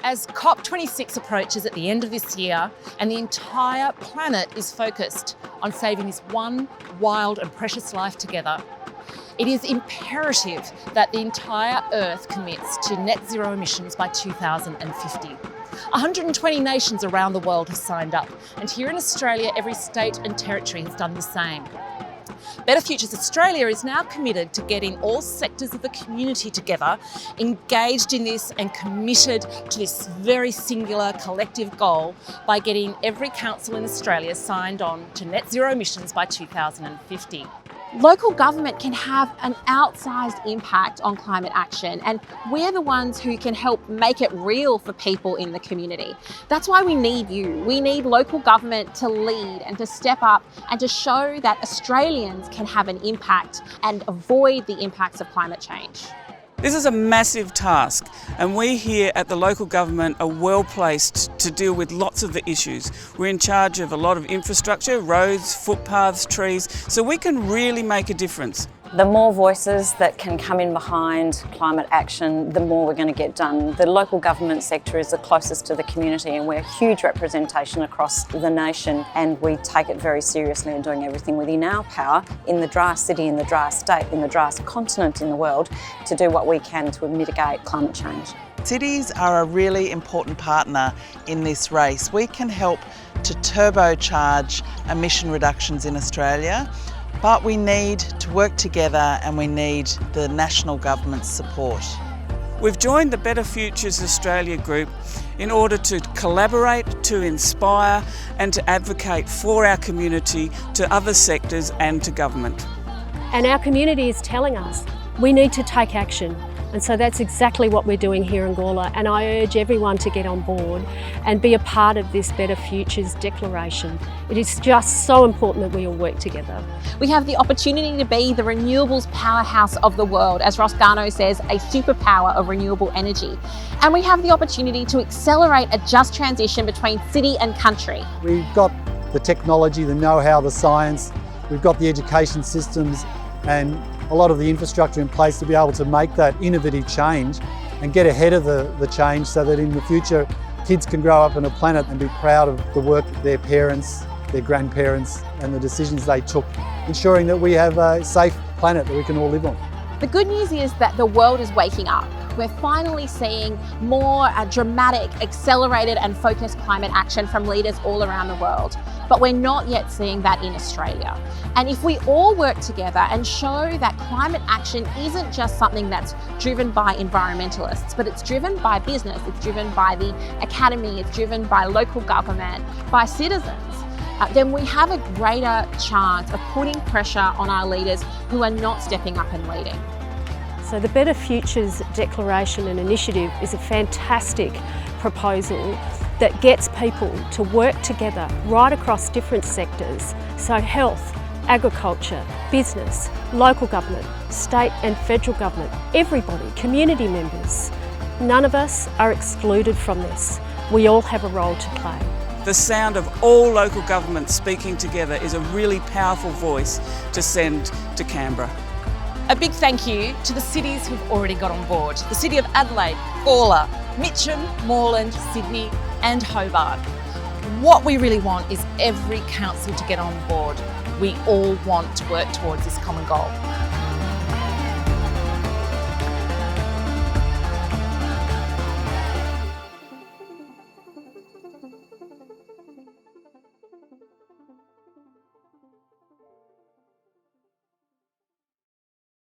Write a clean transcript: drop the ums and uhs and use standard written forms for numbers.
As COP26 approaches at the end of this year and the entire planet is focused on saving this one wild and precious life together, it is imperative that the entire Earth commits to net zero emissions by 2050. 120 nations around the world have signed up, and here in Australia, every state and territory has done the same. Better Futures Australia is now committed to getting all sectors of the community together, engaged in this and committed to this very singular collective goal by getting every council in Australia signed on to net zero emissions by 2050. Local government can have an outsized impact on climate action, and we're the ones who can help make it real for people in the community. That's why we need you. We need local government to lead and to step up and to show that Australians can have an impact and avoid the impacts of climate change. This is a massive task, and we here at the local government are well placed to deal with lots of the issues. We're in charge of a lot of infrastructure, roads, footpaths, trees, so we can really make a difference. The more voices that can come in behind climate action, the more we're going to get done. The local government sector is the closest to the community, and we're a huge representation across the nation, and we take it very seriously and doing everything within our power in the driest city, in the driest state, in the driest continent in the world to do what we can to mitigate climate change. Cities are a really important partner in this race. We can help to turbocharge emission reductions in Australia. But we need to work together, and we need the national government's support. We've joined the Better Futures Australia group in order to collaborate, to inspire and to advocate for our community to other sectors and to government. And our community is telling us we need to take action. And so that's exactly what we're doing here in Gawler, and I urge everyone to get on board and be a part of this Better Futures declaration. It is just so important that we all work together. We have the opportunity to be the renewables powerhouse of the world, as Ross Garnaut says, a superpower of renewable energy. And we have the opportunity to accelerate a just transition between city and country. We've got the technology, the know-how, the science, we've got the education systems and a lot of the infrastructure in place to be able to make that innovative change and get ahead of the change so that in the future kids can grow up on a planet and be proud of the work that their parents, their grandparents and the decisions they took, ensuring that we have a safe planet that we can all live on. The good news is that the world is waking up. We're finally seeing more dramatic, accelerated and focused climate action from leaders all around the world. But we're not yet seeing that in Australia. And if we all work together and show that climate action isn't just something that's driven by environmentalists, but it's driven by business, it's driven by the academy, it's driven by local government, by citizens, then we have a greater chance of putting pressure on our leaders who are not stepping up and leading. So the Better Futures Declaration and Initiative is a fantastic proposal that gets people to work together right across different sectors. So health, agriculture, business, local government, state and federal government, everybody, community members. None of us are excluded from this. We all have a role to play. The sound of all local governments speaking together is a really powerful voice to send to Canberra. A big thank you to the cities who've already got on board. The City of Adelaide, Gawler, Mitcham, Moreland, Sydney and Hobart. What we really want is every council to get on board. We all want to work towards this common goal.